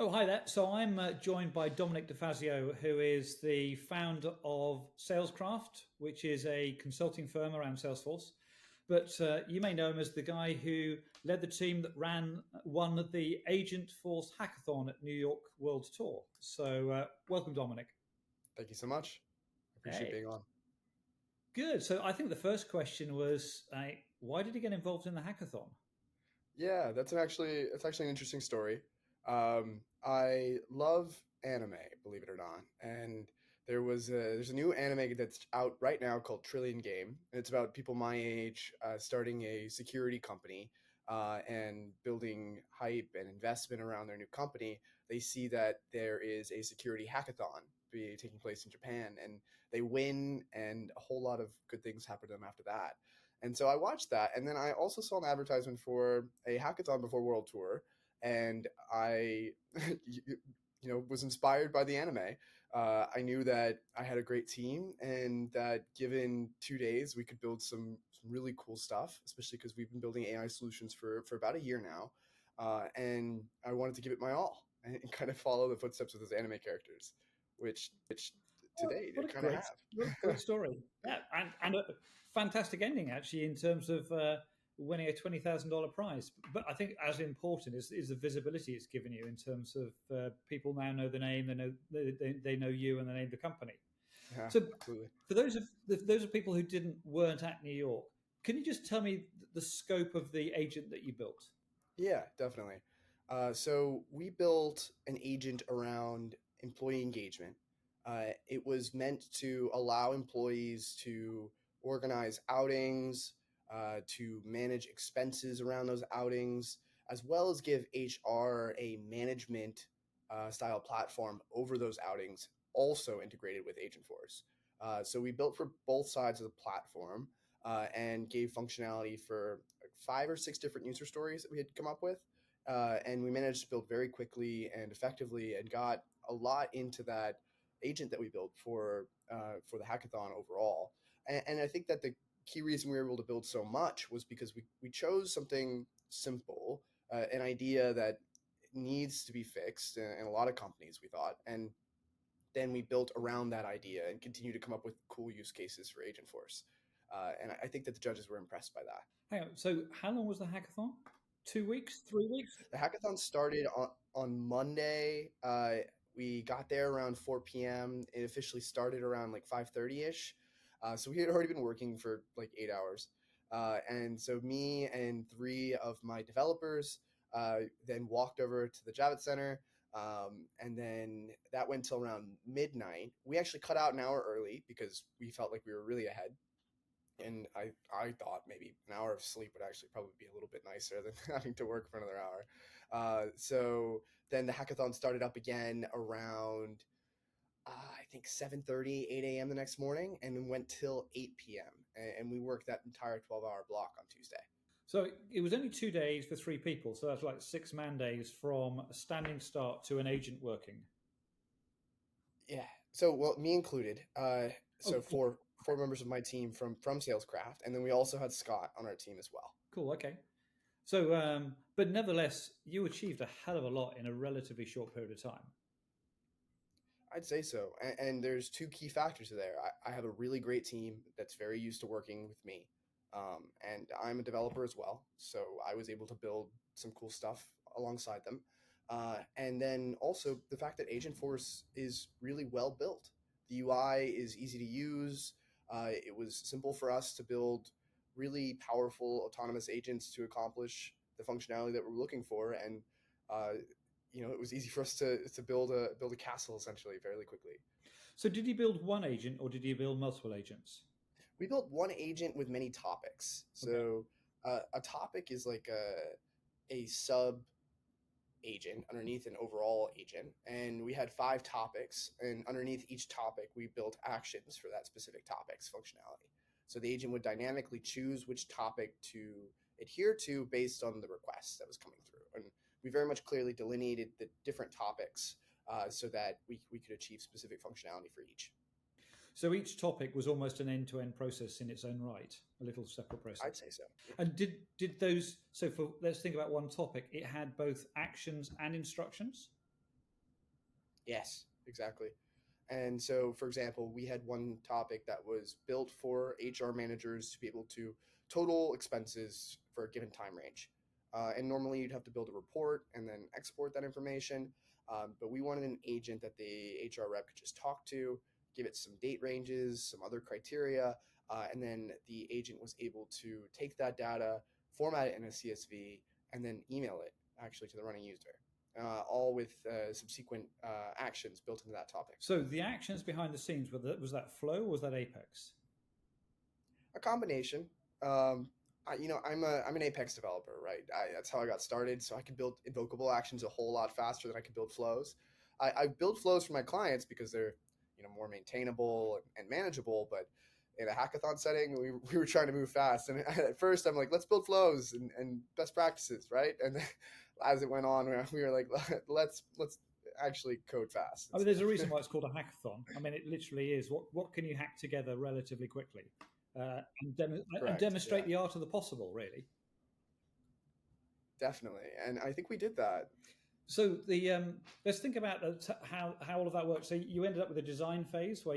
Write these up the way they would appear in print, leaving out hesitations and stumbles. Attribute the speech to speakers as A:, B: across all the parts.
A: Oh, hi there. So I'm joined by Dominick DeFazio, who is the founder of Salescraft, which is a consulting firm around Salesforce. But you may know him as the guy who led the team that won the Agentforce Hackathon at New York World Tour. So welcome, Dominick.
B: Thank you so much. I appreciate
A: Hey,
B: being on.
A: good. So I think the first question was, why did you get involved in the hackathon?
B: Yeah, it's actually an interesting story. I love anime, believe it or not, and there's a new anime that's out right now called Trillion Game, and it's about people my age starting a security company and building hype and investment around their new company. They see that there is a security hackathon taking place in Japan, and they win, and a whole lot of good things happen to them after that. And so I watched that, and then I also saw an advertisement for a hackathon before World Tour, and I, was inspired by the anime. I knew that I had a great team, and that given 2 days, we could build some really cool stuff. Especially because we've been building AI solutions for about a year now, and I wanted to give it my all and kind of follow the footsteps of those anime characters, which to date I kind of
A: What a
B: have.
A: great story. Yeah, and a fantastic ending, actually, in terms of winning a $20,000 prize. But I think as important is the visibility it's given you in terms of people now know the name, they know you, and they name the company.
B: Yeah,
A: So
B: absolutely.
A: for those of people who weren't at New York, can you just tell me the scope of the agent that you built?
B: Yeah, definitely. So we built an agent around employee engagement. It was meant to allow employees to organize outings, to manage expenses around those outings, as well as give HR a management style platform over those outings, also integrated with Agentforce. So we built for both sides of the platform and gave functionality for like 5 or 6 different user stories that we had come up with. And we managed to build very quickly and effectively and got a lot into that agent that we built for the hackathon overall. And I think that the key reason we were able to build so much was because we chose something simple, an idea that needs to be fixed in a lot of companies, we thought. And then we built around that idea and continue to come up with cool use cases for Agentforce. And I think that the judges were impressed by that.
A: Hang on. So how long was the hackathon? 2 weeks? 3 weeks?
B: The hackathon started on Monday. We got there around 4 p.m. It officially started around like 5:30 ish. So we had already been working for like 8 hours. And so me and 3 of my developers then walked over to the Javits Center. And then that went till around midnight. We actually cut out an hour early because we felt like we were really ahead. And I thought maybe an hour of sleep would actually probably be a little bit nicer than having to work for another hour. So then the hackathon started up again around I think 7:30, 8 a.m. the next morning, and went till 8 p.m. And we worked that entire 12-hour block on Tuesday.
A: So it was only 2 days for 3 people. So that's like 6 man days from a standing start to an agent working.
B: Yeah. So well, me included. So
A: Oh,
B: four members of my team from Salescraft, and then we also had Scott on our team as well.
A: cool. Okay. So, but nevertheless, you achieved a hell of a lot in a relatively short period of time.
B: I'd say so. And there's two key factors there. I have a really great team that's very used to working with me. And I'm a developer as well. So I was able to build some cool stuff alongside them. And then also the fact that Agentforce is really well built. The UI is easy to use. It was simple for us to build really powerful autonomous agents to accomplish the functionality that we're looking for. And uh, it was easy for us to build a castle essentially fairly quickly.
A: So, did you build one agent or did you build multiple agents?
B: We built one agent with many topics.
A: Okay.
B: So a topic is like a sub agent underneath an overall agent, and we had 5 topics, and underneath each topic we built actions for that specific topic's functionality. So the agent would dynamically choose which topic to adhere to based on the request that was coming through, and we very much clearly delineated the different topics so that we could achieve specific functionality for each.
A: So each topic was almost an end-to-end process in its own right, a little separate
B: I'd
A: process.
B: say so.
A: And did those? So for let's think about one topic. It had both actions and instructions.
B: Yes, exactly. And so, for example, we had one topic that was built for HR managers to be able to total expenses for a given time range. And normally you'd have to build a report and then export that information. But we wanted an agent that the HR rep could just talk to, give it some date ranges, some other criteria, and then the agent was able to take that data, format it in a CSV, and then email it actually to the running user, all with subsequent actions built into that topic.
A: So the actions behind the scenes, was that Flow or was that Apex?
B: A combination. I'm an Apex developer, right? That's how I got started. So I can build invocable actions a whole lot faster than I can build flows. I build flows for my clients because they're more maintainable and manageable. But in a hackathon setting, we were trying to move fast, and at first I'm like, let's build flows and best practices, right? And then as it went on, we were like, let's actually code fast.
A: I mean, there's a reason why it's called a hackathon. I mean, it literally is. What can you hack together relatively quickly, and demonstrate the art of the possible, really?
B: Definitely, and I think we did that.
A: So let's think about how all of that works. So you ended up with a design phase where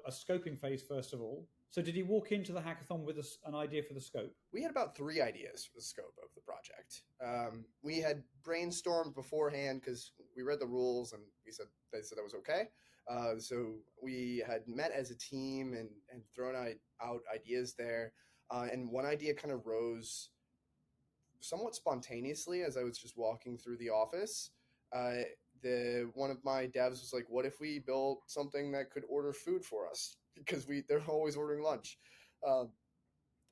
A: a scoping phase first of all. So did you walk into the hackathon with an idea for the scope?
B: We had about 3 ideas for the scope of the project. We had brainstormed beforehand because we read the rules and they said that was okay. So we had met as a team and thrown out ideas there. And one idea kind of rose somewhat spontaneously as I was just walking through the office. One of my devs was like, "What if we built something that could order food for us? Because they're always ordering lunch." And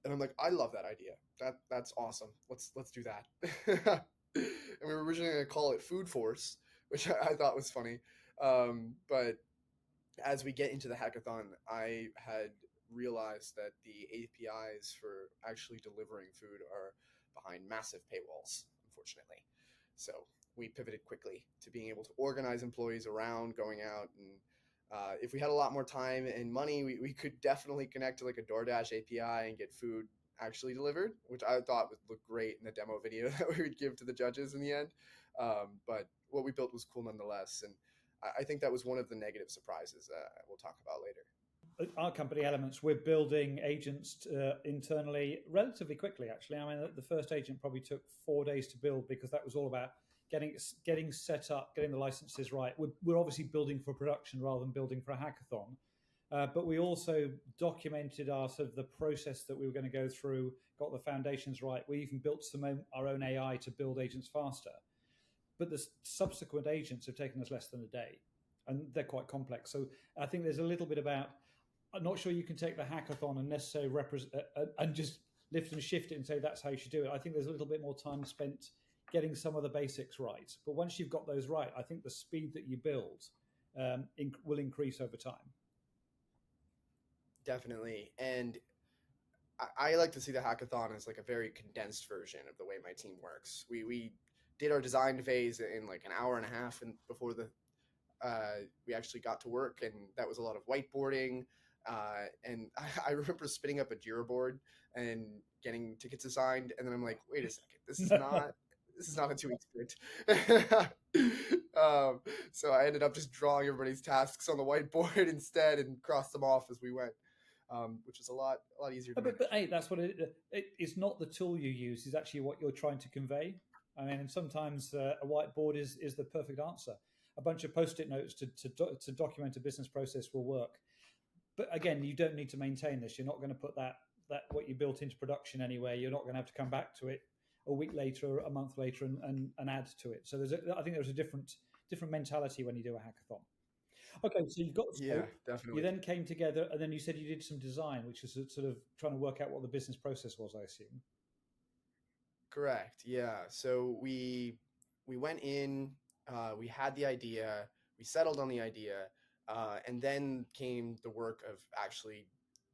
B: I'm like, "I love that idea. That's awesome. Let's do that." And we were originally going to call it Food Force, which I thought was funny. But as we get into the hackathon, I had realized that the APIs for actually delivering food are behind massive paywalls, unfortunately. So we pivoted quickly to being able to organize employees around going out. And if we had a lot more time and money, we could definitely connect to like a DoorDash API and get food actually delivered, which I thought would look great in the demo video that we would give to the judges in the end. But what we built was cool nonetheless. And I think that was one of the negative surprises we'll talk about later.
A: Our company Elements, we're building agents internally relatively quickly, actually. I mean, the first agent probably took 4 days to build because that was all about getting set up, getting the licenses right. We're obviously building for production rather than building for a hackathon. But we also documented the process that we were going to go through, got the foundations right. We even built our own AI to build agents faster. But the subsequent agents have taken us less than a day, and they're quite complex. So I think there's a little bit about, I'm not sure you can take the hackathon and necessarily and just lift and shift it and say that's how you should do it. I think there's a little bit more time spent getting some of the basics right. But once you've got those right, I think the speed that you build will increase over time.
B: Definitely. And I like to see the hackathon as like a very condensed version of the way my team works. We did our design phase in like an hour and a half and before we actually got to work, and that was a lot of whiteboarding. And I remember spinning up a Jira board and getting tickets assigned, and then I'm like, wait a second, this is not a 2-week sprint. So I ended up just drawing everybody's tasks on the whiteboard instead and crossed them off as we went, which is a lot easier to manage.
A: But hey, that's what it's not the tool you use, it's actually what you're trying to convey. I mean, and sometimes a whiteboard is the perfect answer. A bunch of Post-it notes to document a business process will work. But again, you don't need to maintain this. You're not going to put that what you built into production anywhere. You're not going to have to come back to it a week later or a month later and add to it. So I think there's a different mentality when you do a hackathon. Okay, so you've got the scope.
B: Yeah, definitely.
A: You then came together, and then you said you did some design, which is sort of trying to work out what the business process was, I assume.
B: Correct. Yeah. So we went in, we had the idea, we settled on the idea, and then came the work of actually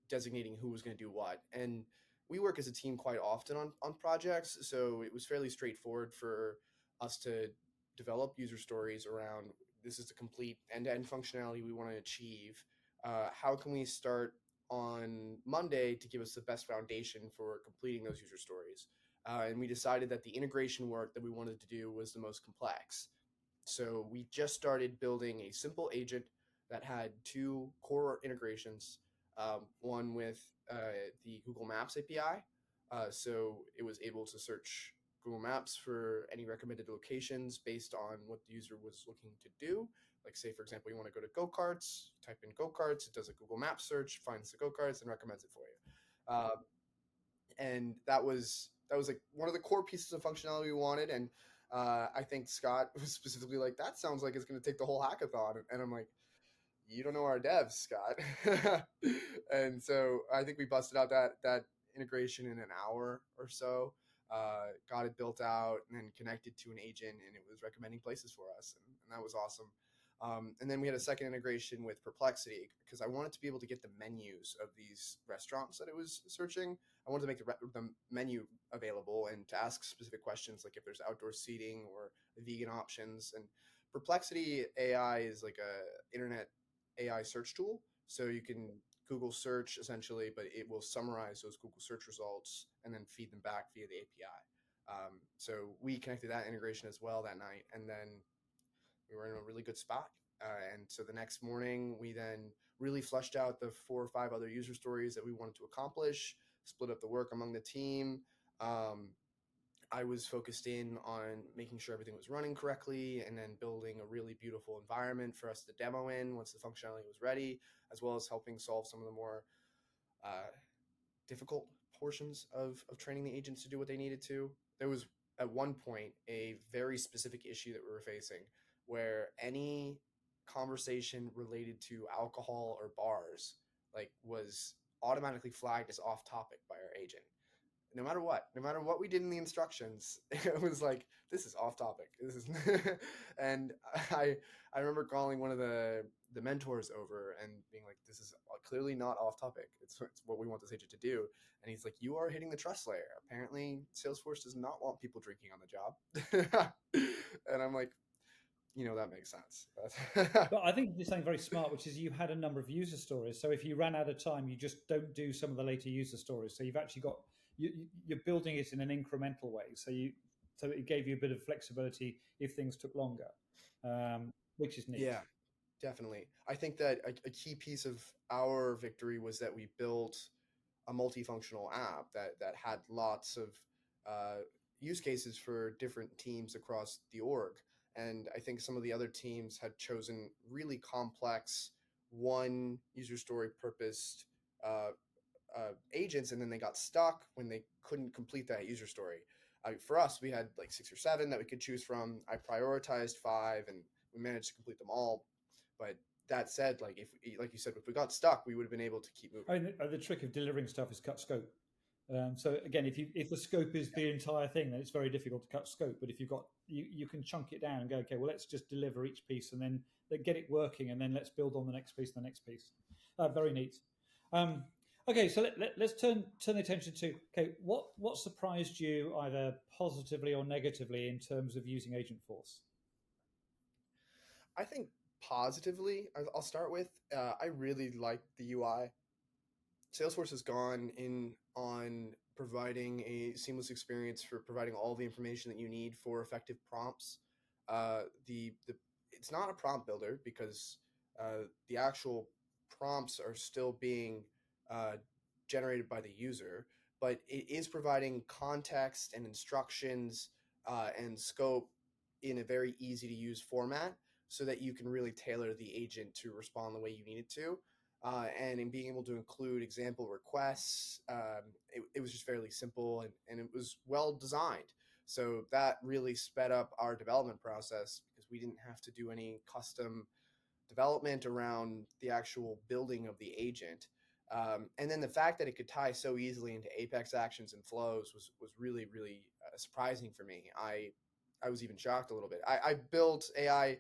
B: designating who was going to do what. And we work as a team quite often on projects, so it was fairly straightforward for us to develop user stories around this is the complete end-to-end functionality we want to achieve. How can we start on Monday to give us the best foundation for completing those user stories? And we decided that the integration work that we wanted to do was the most complex. So we just started building a simple agent that had two core integrations, one with the Google Maps API. So it was able to search Google Maps for any recommended locations based on what the user was looking to do. Like, say, for example, you want to go to go-karts, type in go-karts, it does a Google Maps search, finds the go-karts, and recommends it for you. And that was like one of the core pieces of functionality we wanted. And I think Scott was specifically like, that sounds like it's going to take the whole hackathon. And I'm like, you don't know our devs, Scott. And so I think we busted out that integration in an hour or so, got it built out and then connected to an agent, and it was recommending places for us. And that was awesome. And then we had a second integration with Perplexity because I wanted to be able to get the menus of these restaurants that it was searching. I wanted to make the menu available and to ask specific questions, like if there's outdoor seating or vegan options. And Perplexity AI is like a internet AI search tool. So you can Google search essentially, but it will summarize those Google search results and then feed them back via the API. So we connected that integration as well that night. And then we were in a really good spot. And so the next morning, we then really fleshed out the 4 or 5 other user stories that we wanted to accomplish, split up the work among the team. I was focused in on making sure everything was running correctly and then building a really beautiful environment for us to demo in once the functionality was ready, as well as helping solve some of the more difficult portions of training the agents to do what they needed to. There was at one point a very specific issue that we were facing where any conversation related to alcohol or bars was automatically flagged as off topic by our agent. No matter what we did in the instructions, it was like, this is off topic. This is and I remember calling one of the mentors over and being like, this is clearly not off topic. It's what we want this agent to do. And he's like, you are hitting the trust layer. Apparently Salesforce does not want people drinking on the job. And I'm like, that makes sense.
A: But I think you're saying very smart, which is you had a number of user stories. So if you ran out of time, you just don't do some of the later user stories. So you've actually got you're building it in an incremental way. So it gave you a bit of flexibility if things took longer, which is neat.
B: Yeah, definitely. I think that a key piece of our victory was that we built a multifunctional app that had lots of use cases for different teams across the org. And I think some of the other teams had chosen really complex one user story purposed agents, and then they got stuck when they couldn't complete that user story. For us, we had like 6 or 7 that we could choose from. I prioritized 5, and we managed to complete them all. But that said, like you said, if we got stuck, we would have been able to keep moving.
A: I mean, the trick of delivering stuff is cut scope. So again, if the scope is the entire thing, then it's very difficult to cut scope. But if you've got you can chunk it down and go, okay, well, let's just deliver each piece and then get it working, and then let's build on the next piece, Very neat. Okay, so let's turn the attention to what surprised you either positively or negatively in terms of using Agentforce?
B: I think positively, I'll start with, I really like the UI. Salesforce has gone in on providing a seamless experience for providing all the information that you need for effective prompts. It's not a prompt builder because the actual prompts are still being generated by the user, but it is providing context and instructions and scope in a very easy to use format so that you can really tailor the agent to respond the way you need it to. And in being able to include example requests, it was just fairly simple and it was well designed. So that really sped up our development process because we didn't have to do any custom development around the actual building of the agent. And then the fact that it could tie so easily into Apex actions and flows was really, really surprising for me. I was even shocked a little bit. I built AI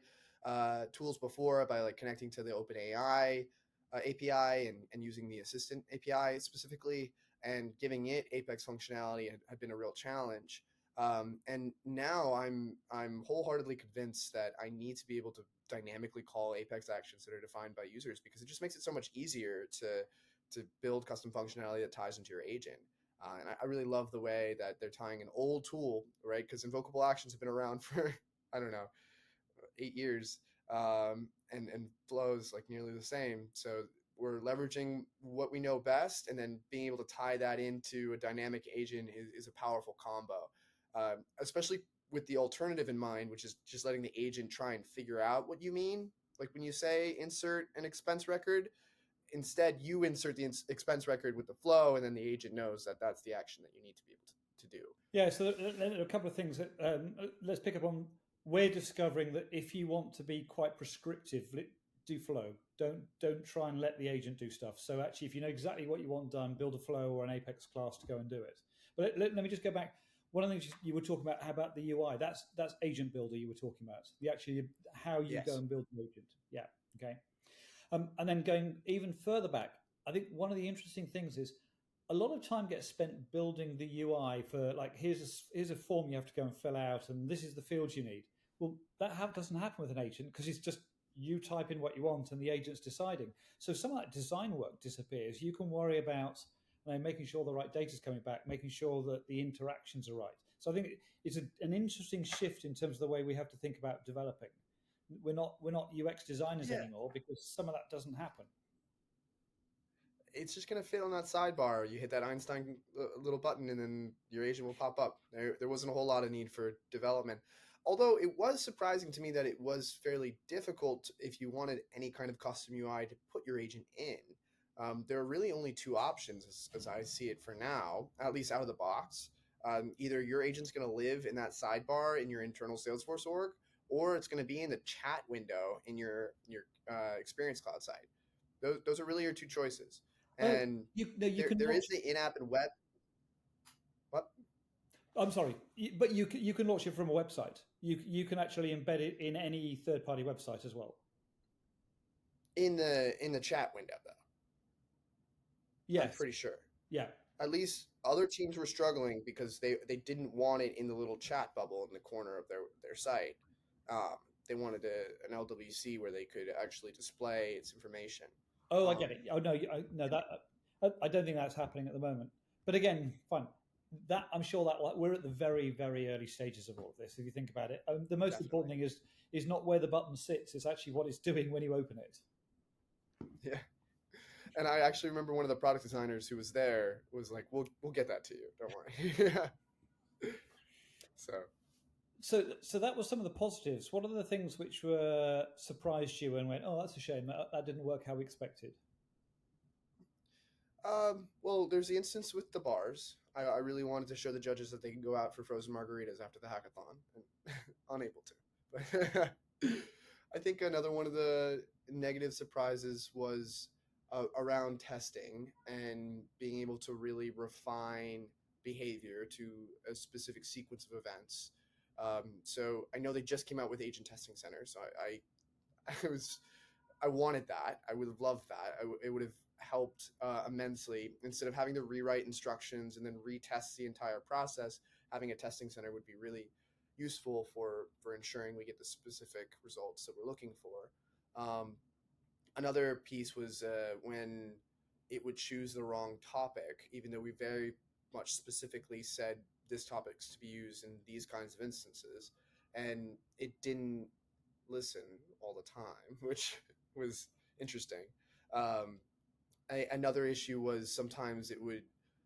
B: tools before by connecting to the OpenAI API and using the Assistant API specifically, and giving it Apex functionality had been a real challenge. And now I'm wholeheartedly convinced that I need to be able to dynamically call Apex actions that are defined by users, because it just makes it so much easier to build custom functionality that ties into your agent. And I really love the way that they're tying an old tool, right? Because invocable actions have been around for, I don't know, 8 years, and flows like nearly the same. So we're leveraging what we know best, and then being able to tie that into a dynamic agent is a powerful combo, especially with the alternative in mind, which is just letting the agent try and figure out what you mean. Like when you say insert an expense record, instead you insert the expense record with the flow, and then the agent knows that that's the action that you need to be able to do.
A: Yeah, so there are a couple of things that let's pick up on. We're discovering that if you want to be quite prescriptive, do flow. Don't try and let the agent do stuff. So actually, if you know exactly what you want done, build a flow or an Apex class to go and do it. But let me just go back. One of the things you were talking about, how about the UI? That's agent builder you were talking about. The actually how you
B: Yes.
A: go and build the agent. Yeah. Okay. And then going even further back, I think one of the interesting things is a lot of time gets spent building the UI for like here's a form you have to go and fill out, and this is the fields you need. Well, that doesn't happen with an agent because it's just you type in what you want and the agent's deciding. So some of that design work disappears. You can worry about making sure the right data is coming back, making sure that the interactions are right. So I think it's an interesting shift in terms of the way we have to think about developing. We're not UX designers anymore because some of that doesn't happen.
B: It's just going to fit on that sidebar. You hit that Einstein little button, and then your agent will pop up. There wasn't a whole lot of need for development. Although it was surprising to me that it was fairly difficult if you wanted any kind of custom UI to put your agent in. There are really only two options as I see it for now, at least out of the box. Either your agent's going to live in that sidebar in your internal Salesforce org, or it's going to be in the chat window in your Experience Cloud site. Those are really your two choices. And there is the in-app and web. What?
A: I'm sorry, but you can launch it from a website. You can actually embed it in any third-party website as well.
B: In the chat window, though.
A: Yes.
B: I'm pretty sure.
A: Yeah.
B: At least other teams were struggling because they didn't want it in the little chat bubble in the corner of their site. They wanted an LWC where they could actually display its information.
A: Oh, I get it. Oh no, that I don't think that's happening at the moment. But again, fine. That I'm sure that we're at the very, very early stages of all of this. If you think about it, the most important thing is not where the button sits; it's actually what it's doing when you open it.
B: Yeah, and I actually remember one of the product designers who was there was like, "We'll get that to you. Don't worry."
A: So that was some of the positives. What are the things which were surprised you and went, "Oh, that's a shame that didn't work how we expected"?
B: Well, there's the instance with the bars. I really wanted to show the judges that they can go out for frozen margaritas after the hackathon, and unable to. But I think another one of the negative surprises was around testing and being able to really refine behavior to a specific sequence of events. So I know they just came out with Agent Testing Center, so I wanted that. I would have loved that. It would have helped immensely. Instead of having to rewrite instructions and then retest the entire process, having a testing center would be really useful for ensuring we get the specific results that we're looking for. Another piece was when it would choose the wrong topic, even though we very much specifically said this topic's to be used in these kinds of instances, and it didn't listen all the time, which was interesting. Another issue was sometimes it would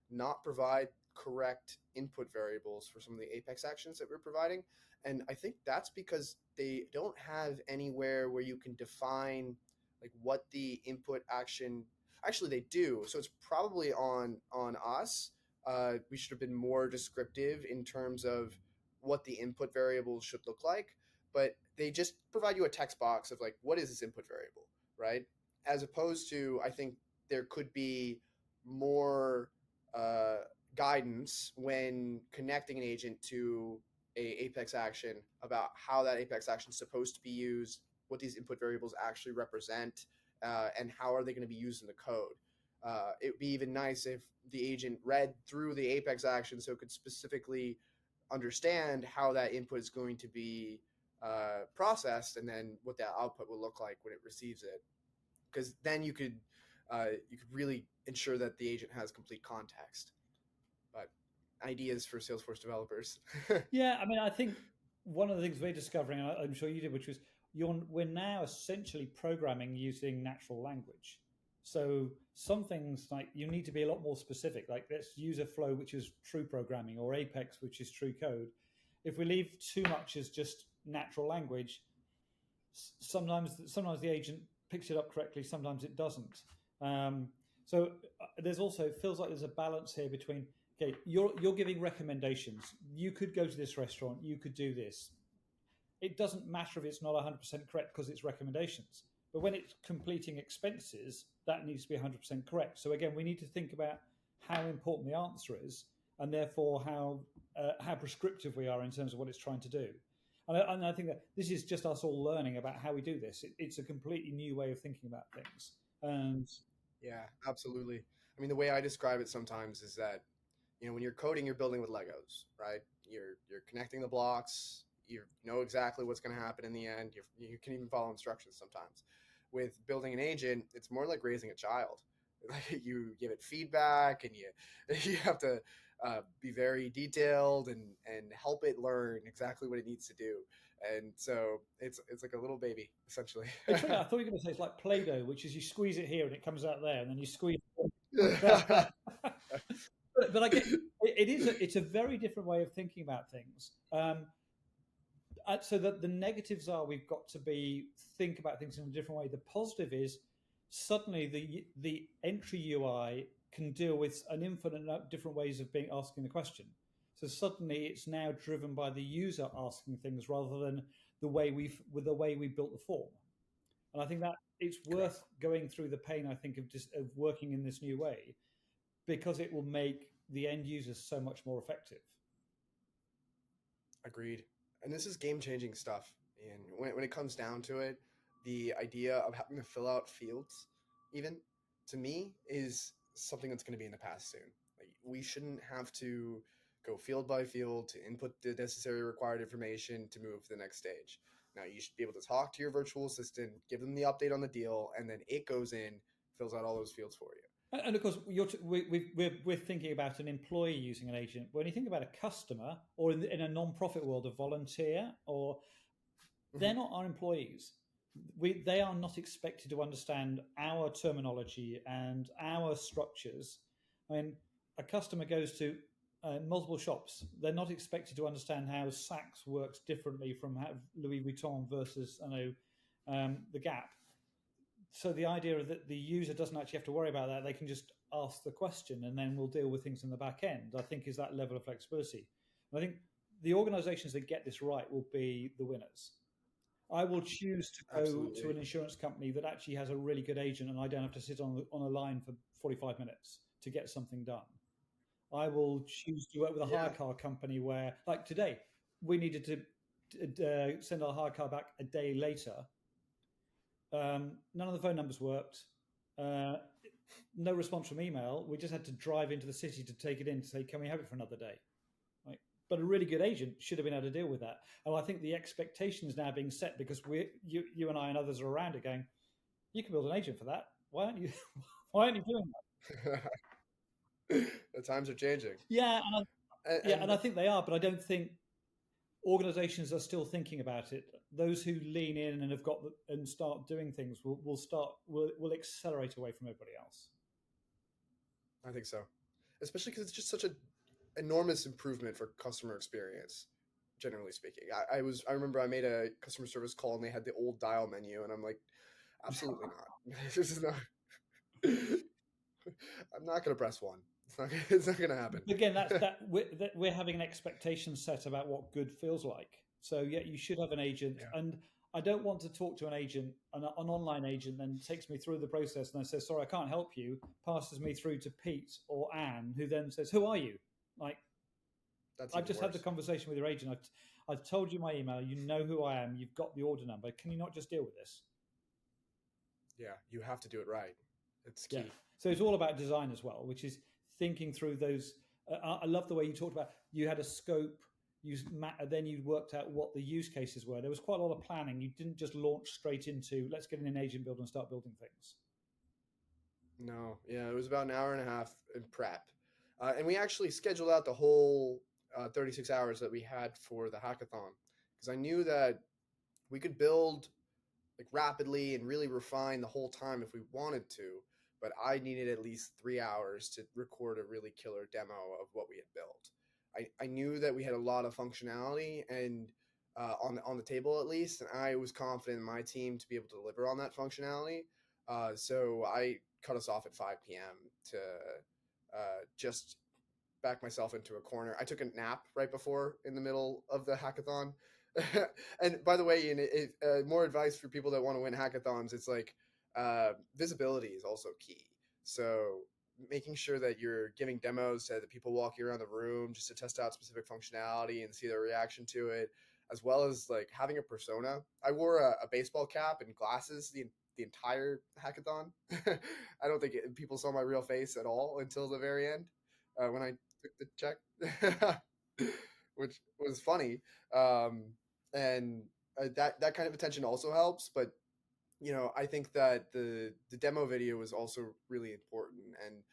B: not provide correct input variables for some of the Apex actions that we're providing. And I think that's because they don't have anywhere where you can define like what the input action, actually they do. So it's probably on us. We should have been more descriptive in terms of what the input variables should look like, but they just provide you a text box of like, what is this input variable, right? As opposed to, I think there could be more guidance when connecting an agent to a Apex action about how that Apex action is supposed to be used, what these input variables actually represent, and how are they going to be used in the code. It would be even nice if the agent read through the Apex action so it could specifically understand how that input is going to be processed, and then what that output will look like when it receives it. Because then you could really ensure that the agent has complete context. But ideas for Salesforce developers.
A: Yeah, I mean, I think one of the things we're discovering, and I'm sure you did, which was we're now essentially programming using natural language. So some things like you need to be a lot more specific, like let's use a flow which is true programming or Apex which is true code. If we leave too much as just natural language, sometimes the agent picks it up correctly, sometimes it doesn't. So there's also, it feels like there's a balance here between, okay, you're giving recommendations. You could go to this restaurant, you could do this. It doesn't matter if it's not 100% correct because it's recommendations. But when it's completing expenses, that needs to be 100% correct. So again, we need to think about how important the answer is, and therefore how prescriptive we are in terms of what it's trying to do. And I think that this is just us all learning about how we do this. It's a completely new way of thinking about things. And
B: Yeah, absolutely. I mean, the way I describe it sometimes is that, when you're coding, you're building with Legos, right? You're connecting the blocks. You know exactly what's going to happen in the end. You can even follow instructions sometimes. With building an agent, it's more like raising a child. You give it feedback, and you have to be very detailed and help it learn exactly what it needs to do. And so it's like a little baby, essentially.
A: it's funny, I thought you were going to say it's like Play-Doh, which is you squeeze it here and it comes out there, and then you squeeze it. But I get it's a very different way of thinking about things. So that the negatives are we've got to think about things in a different way. The positive is suddenly the entry UI can deal with an infinite different ways of asking the question. So suddenly it's now driven by the user asking things rather than the way we built the form. And I think that it's worth going through the pain, I think, of working in this new way, because it will make the end users so much more effective.
B: Agreed. And this is game-changing stuff. And when it comes down to it, the idea of having to fill out fields, even, to me, is something that's going to be in the past soon. Like, we shouldn't have to go field by field to input the necessary required information to move to the next stage. Now, you should be able to talk to your virtual assistant, give them the update on the deal, and then it goes in, fills out all those fields for you.
A: And of course, we're thinking about an employee using an agent. When you think about a customer, or in a non-profit world, a volunteer, or they're not our employees. They are not expected to understand our terminology and our structures. I mean, a customer goes to multiple shops. They're not expected to understand how Saks works differently from how Louis Vuitton versus the Gap. So the idea that the user doesn't actually have to worry about that, they can just ask the question and then we'll deal with things in the back end, I think is that level of flexibility. And I think the organizations that get this right will be the winners. I will choose to go to an insurance company that actually has a really good agent and I don't have to sit on a line for 45 minutes to get something done. I will choose to work with a hire car company where, like today, we needed to send our hire car back a day later. None of the phone numbers worked. No response from email. We just had to drive into the city to take it in to say, can we have it for another day? Right? But a really good agent should have been able to deal with that. And I think the expectation is now being set because you and I and others are around it going, you can build an agent for that. Why aren't you doing
B: that? The times are changing.
A: Yeah, and I think they are, but I don't think organizations are still thinking about it. Those who lean in and have got and start doing things will accelerate away from everybody else.
B: I think so, especially because it's just such an enormous improvement for customer experience, generally speaking. I remember I made a customer service call and they had the old dial menu, and I'm like, absolutely not. This is not. I'm not going to press one. It's not going to happen.
A: Again, we're having an expectation set about what good feels like. So yeah, you should have an agent, and I don't want to talk to an agent, an online agent, then takes me through the process and then says, sorry, I can't help you, passes me through to Pete or Anne, who then says, who are you? Like, I've just had the conversation with your agent. I've told you my email. You know who I am. You've got the order number. Can you not just deal with this?
B: Yeah, you have to do it right. It's key.
A: Yeah. So it's all about design as well, which is thinking through those. I love the way you talked about, you had a scope, then you worked out what the use cases were. There was quite a lot of planning. You didn't just launch straight into, let's get in an agent builder and start building things.
B: No, yeah, it was about an hour and a half in prep. And we actually scheduled out the whole 36 hours that we had for the hackathon, because I knew that we could build like rapidly and really refine the whole time if we wanted to. But I needed at least 3 hours to record a really killer demo of what we had built. I knew that we had a lot of functionality and on the table at least, and I was confident in my team to be able to deliver on that functionality. So I cut us off at 5 p.m. to just back myself into a corner. I took a nap right before in the middle of the hackathon. And by the way, more advice for people that want to win hackathons, it's like visibility is also key. So making sure that you're giving demos to the people walking around the room just to test out specific functionality and see their reaction to it, as well as like having a persona. I wore a baseball cap and glasses the entire hackathon. I don't think people saw my real face at all until the very end when I took the check, which was funny. And that kind of attention also helps. But I think that the demo video was also really important, and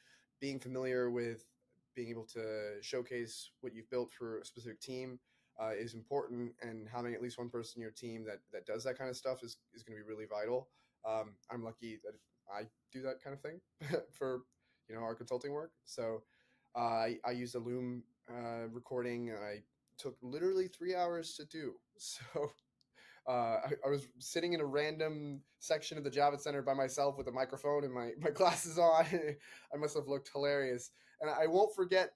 B: being familiar with being able to showcase what you've built for a specific team is important, and having at least one person in your team that does that kind of stuff is going to be really vital. I'm lucky that I do that kind of thing for our consulting work. So I used a Loom recording, and I took literally 3 hours to do. So I was sitting in a random section of the Java Center by myself with a microphone and my glasses on. I must have looked hilarious. And I won't forget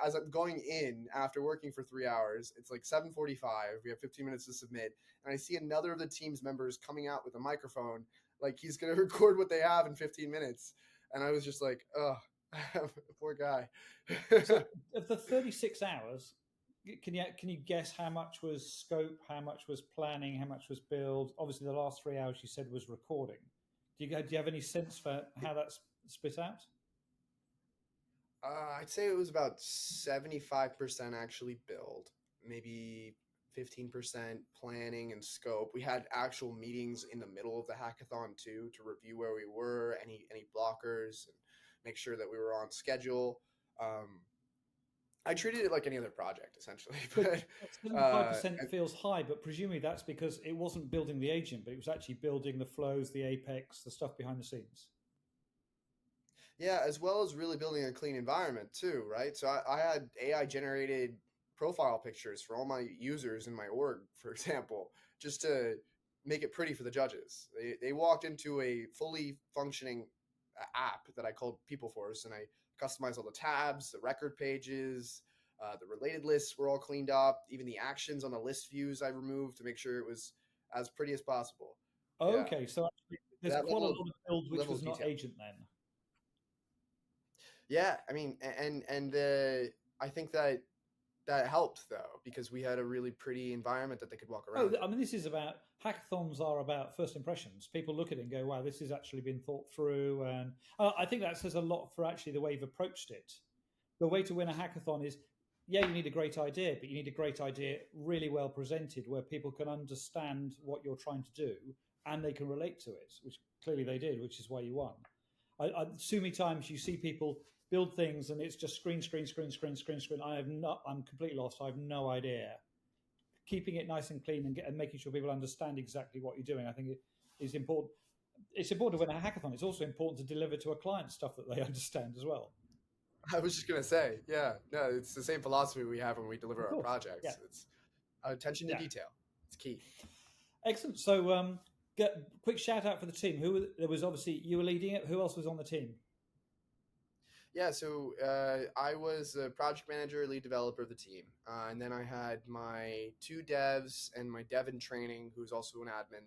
B: as I'm going in after working for 3 hours, it's like 7:45. We have 15 minutes to submit. And I see another of the team's members coming out with a microphone, like he's going to record what they have in 15 minutes. And I was just like, oh, poor guy.
A: So of the 36 hours, can you guess how much was scope, how much was planning, how much was build? Obviously, the last 3 hours you said was recording. Do you have any sense for how that's split out?
B: I'd say it was about 75% actually build, maybe 15% planning and scope. We had actual meetings in the middle of the hackathon too to review where we were, any blockers, and make sure that we were on schedule. I treated it like any other project essentially, but
A: 75% feels high, but presumably that's because it wasn't building the agent, but it was actually building the flows, the apex, the stuff behind the scenes.
B: Yeah, as well as really building a clean environment too, right? So I had AI generated profile pictures for all my users in my org, for example, just to make it pretty for the judges. They walked into a fully functioning app that I called PeopleForce, and I customized all the tabs, the record pages, the related lists were all cleaned up. Even the actions on the list views I removed to make sure it was as pretty as possible.
A: Okay, yeah. So actually there's
B: that
A: quite a lot of build which was not
B: detail.
A: agent then.
B: Yeah, I mean, and I think that helped though, because we had a really pretty environment that they could walk around.
A: I mean, this is about hackathons are about first impressions. People look at it and go, "Wow, this has actually been thought through," and I think that says a lot for actually the way you've approached it. The way to win a hackathon is, yeah, you need a great idea, but you need a great idea really well presented, where people can understand what you're trying to do and they can relate to it, which clearly they did, which is why you won. So many times you see people build things and it's just screen. I'm completely lost. I have no idea. Keeping it nice and clean and making sure people understand exactly what you're doing, I think it is important. It's important to win a hackathon. It's also important to deliver to a client stuff that they understand as well.
B: I was just going to say, yeah, no, it's the same philosophy we have when we deliver our projects.
A: Yeah.
B: It's attention to detail. It's key.
A: Excellent. So quick shout out for the team. There was obviously you were leading it. Who else was on the team?
B: Yeah, so I was the project manager, lead developer of the team. And then I had my 2 devs and my dev in training, who's also an admin.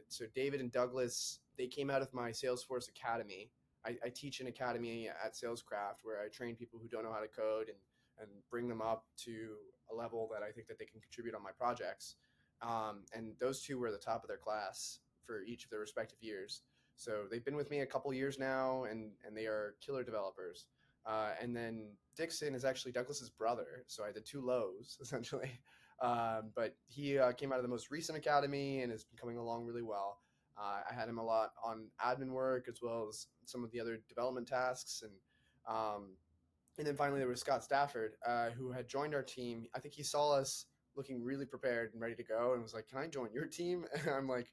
B: So David and Douglas, they came out of my Salesforce Academy. I teach an academy at Salescraft where I train people who don't know how to code and bring them up to a level that I think that they can contribute on my projects. And those 2 were at the top of their class for each of their respective years. So they've been with me a couple years now, and they are killer developers. And then Dixon is actually Douglas's brother, so I had the 2 lows essentially. But he came out of the most recent academy and has been coming along really well. I had him a lot on admin work as well as some of the other development tasks, and then finally there was Scott Stafford, who had joined our team. I think he saw us looking really prepared and ready to go, and was like, "Can I join your team?" And I'm like,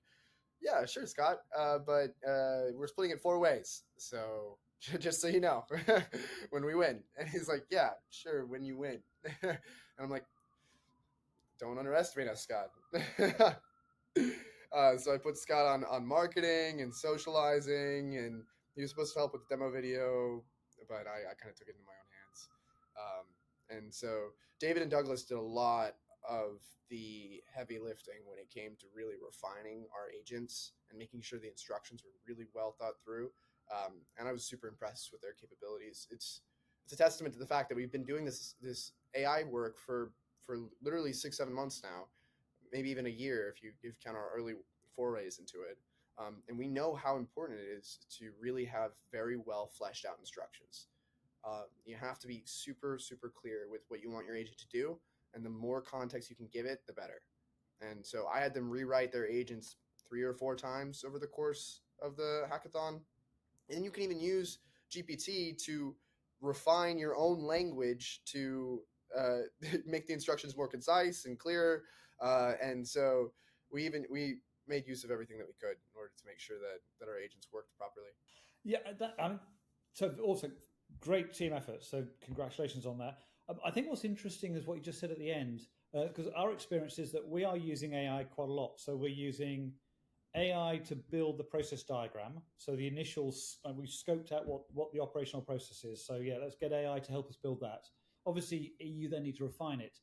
B: yeah, sure, Scott. But we're splitting it 4 ways. So just so you know, when we win. And he's like, yeah, sure, when you win. And I'm like, don't underestimate us, Scott. So I put Scott on marketing and socializing, and he was supposed to help with the demo video, but I kind of took it into my own hands. And so David and Douglas did a lot of the heavy lifting when it came to really refining our agents and making sure the instructions were really well thought through. And I was super impressed with their capabilities. It's a testament to the fact that we've been doing this AI work for literally 6-7 months now, maybe even a year if you count our early forays into it. And we know how important it is to really have very well fleshed out instructions. You have to be super, super clear with what you want your agent to do, and the more context you can give it, the better. And so I had them rewrite their agents 3 or 4 times over the course of the hackathon. And you can even use GPT to refine your own language to make the instructions more concise and clearer. And so we made use of everything that we could in order to make sure that our agents worked properly.
A: Yeah, so also great team effort. So congratulations on that. I think what's interesting is what you just said at the end, because our experience is that we are using AI quite a lot. So we're using AI to build the process diagram. So the initials, we scoped out what the operational process is. So yeah, let's get AI to help us build that. Obviously, you then need to refine it.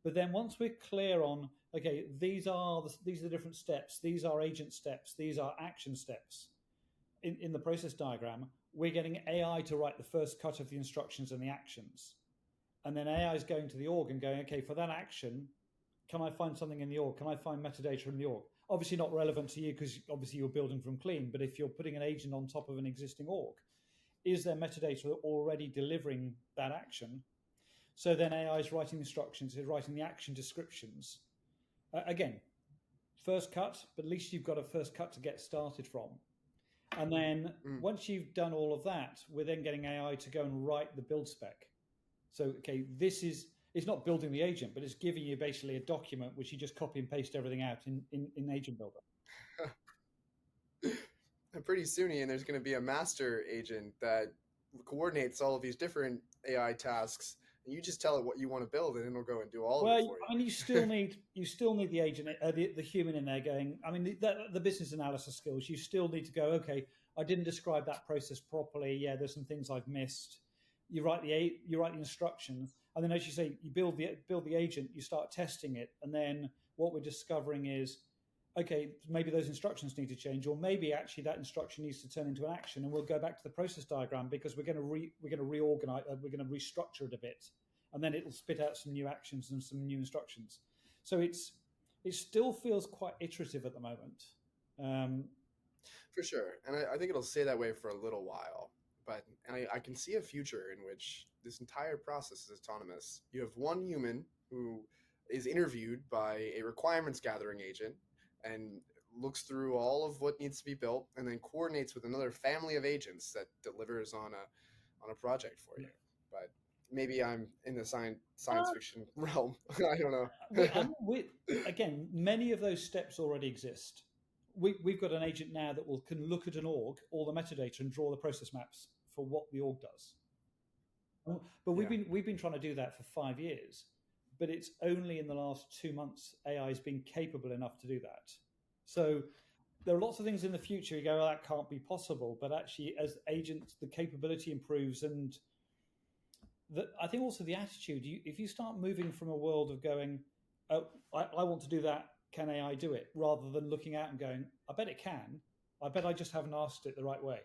A: But then once we're clear on, okay, these are the different steps. These are agent steps. These are action steps. In the process diagram, we're getting AI to write the first cut of the instructions and the actions. And then AI is going to the org and going, okay, for that action, can I find something in the org? Can I find metadata in the org? Obviously not relevant to you because obviously you're building from clean, but if you're putting an agent on top of an existing org, is there metadata already delivering that action? So then AI is writing instructions, is writing the action descriptions. Again, first cut, but at least you've got a first cut to get started from. And then once you've done all of that, we're then getting AI to go and write the build spec. So, okay, it's not building the agent, but it's giving you basically a document which you just copy and paste everything out in Agent Builder.
B: And pretty soon, Ian, there's going to be a master agent that coordinates all of these different AI tasks, and you just tell it what you want to build, and it'll go and do all of it for you.
A: I mean, you still need the agent, the human in there going. I mean, the business analysis skills. You still need to go. Okay, I didn't describe that process properly. Yeah, there's some things I've missed. You write the instructions, and then, as you say, you build the agent. You start testing it, and then what we're discovering is, okay, maybe those instructions need to change, or maybe actually that instruction needs to turn into an action, and we'll go back to the process diagram because we're going to reorganize, we're going to restructure it a bit, and then it'll spit out some new actions and some new instructions. So it still feels quite iterative at the moment.
B: For sure, and I think it'll stay that way for a little while. But I can see a future in which this entire process is autonomous. You have one human who is interviewed by a requirements gathering agent and looks through all of what needs to be built, and then coordinates with another family of agents that delivers on a project for you. But maybe I'm in the science fiction realm. I don't know.
A: Again, many of those steps already exist. We've got an agent now that can look at an org, all the metadata, and draw the process maps for what the org does. But we've been trying to do that for 5 years, but it's only in the last 2 months AI has been capable enough to do that. So there are lots of things in the future you go, oh, that can't be possible. But actually, as agents, the capability improves, and I think also the attitude. If you start moving from a world of going, oh, I want to do that, can AI do it? Rather than looking out and going, I bet it can. I bet I just haven't asked it the right way.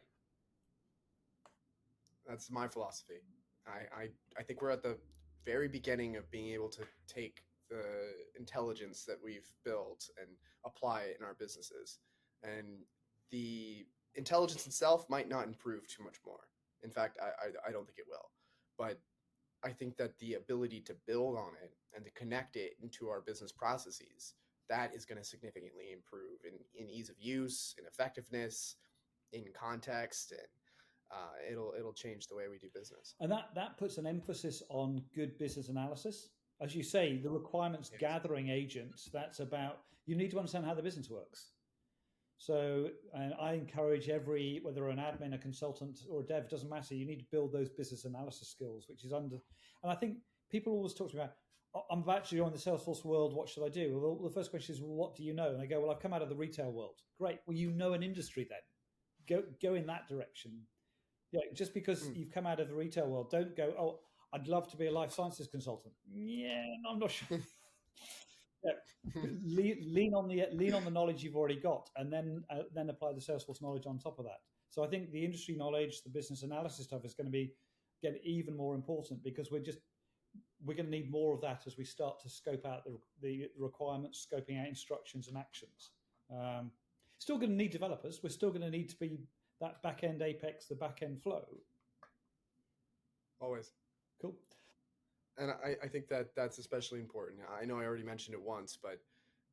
B: That's my philosophy. I think we're at the very beginning of being able to take the intelligence that we've built and apply it in our businesses. And the intelligence itself might not improve too much more. In fact, I don't think it will. But I think that the ability to build on it and to connect it into our business processes, that is going to significantly improve in ease of use, in effectiveness, in context, and it'll change the way we do business.
A: And that puts an emphasis on good business analysis. As you say, the requirements gathering agents, that's about, you need to understand how the business works. So and I encourage whether an admin, a consultant, or a dev, doesn't matter. You need to build those business analysis skills, which is and I think people always talk to me about, I'm about to join the Salesforce world. What should I do? Well, the first question is, well, what do you know? And I go, well, I've come out of the retail world. Great. Well, you know an industry then. Go in that direction. Yeah, just because you've come out of the retail world, don't go, oh, I'd love to be a life sciences consultant. Yeah, I'm not sure. Yeah. lean on the knowledge you've already got, and then apply the Salesforce knowledge on top of that. So I think the industry knowledge, the business analysis stuff is going to get even more important, because we're going to need more of that as we start to scope out the requirements, scoping out instructions and actions. Still going to need developers. We're still going to need to be that back end apex, the back end flow.
B: Always.
A: Cool.
B: And I think that's especially important. I know I already mentioned it once, but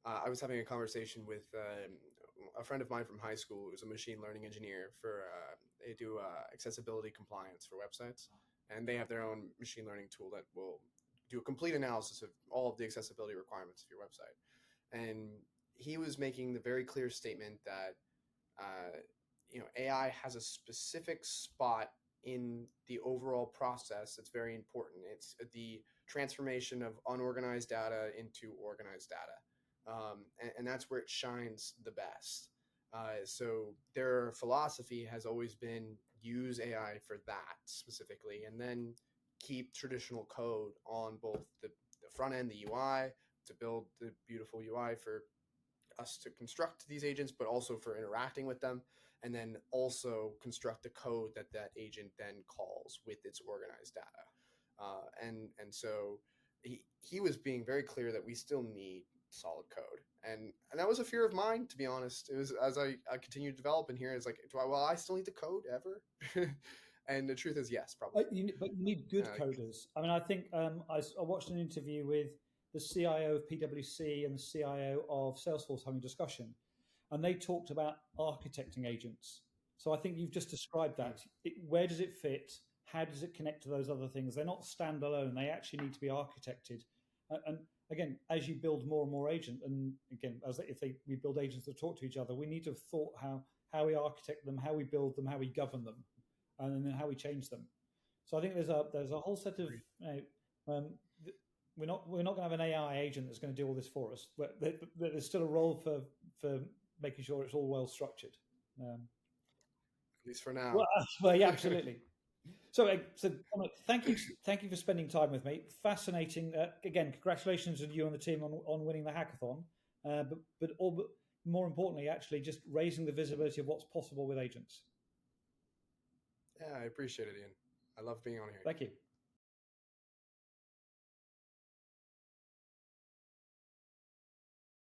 B: I was having a conversation with a friend of mine from high school who's a machine learning engineer they do accessibility compliance for websites. And they have their own machine learning tool that will do a complete analysis of all of the accessibility requirements of your website. And he was making the very clear statement that AI has a specific spot in the overall process that's very important. It's the transformation of unorganized data into organized data. And that's where it shines the best. So their philosophy has always been use AI for that specifically, and then keep traditional code on both the front end, the UI, to build the beautiful UI for us to construct these agents, but also for interacting with them, and then also construct the code that agent then calls with its organized data. And so he was being very clear that we still need solid code. And that was a fear of mine, to be honest. It was, as I continued to develop in here, it's like, I still need to code ever? And the truth is, yes, probably.
A: But you need good coders. I mean, I think I watched an interview with the CIO of PwC and the CIO of Salesforce having a discussion, and they talked about architecting agents. So I think you've just described that. Where does it fit? How does it connect to those other things? They're not standalone. They actually need to be architected. And again, as you build more and more agents, and again, we build agents that talk to each other, we need to have thought how we architect them, how we build them, how we govern them, and then how we change them. So I think there's a whole set of we're not going to have an AI agent that's going to do all this for us. But there's still a role for making sure it's all well structured.
B: At least for now.
A: Well, yeah, absolutely. So Dominick, thank you for spending time with me. Fascinating. Again, congratulations to you and the team on winning the hackathon. But more importantly, actually, just raising the visibility of what's possible with agents.
B: Yeah, I appreciate it, Ian. I love being on here.
A: Thank you.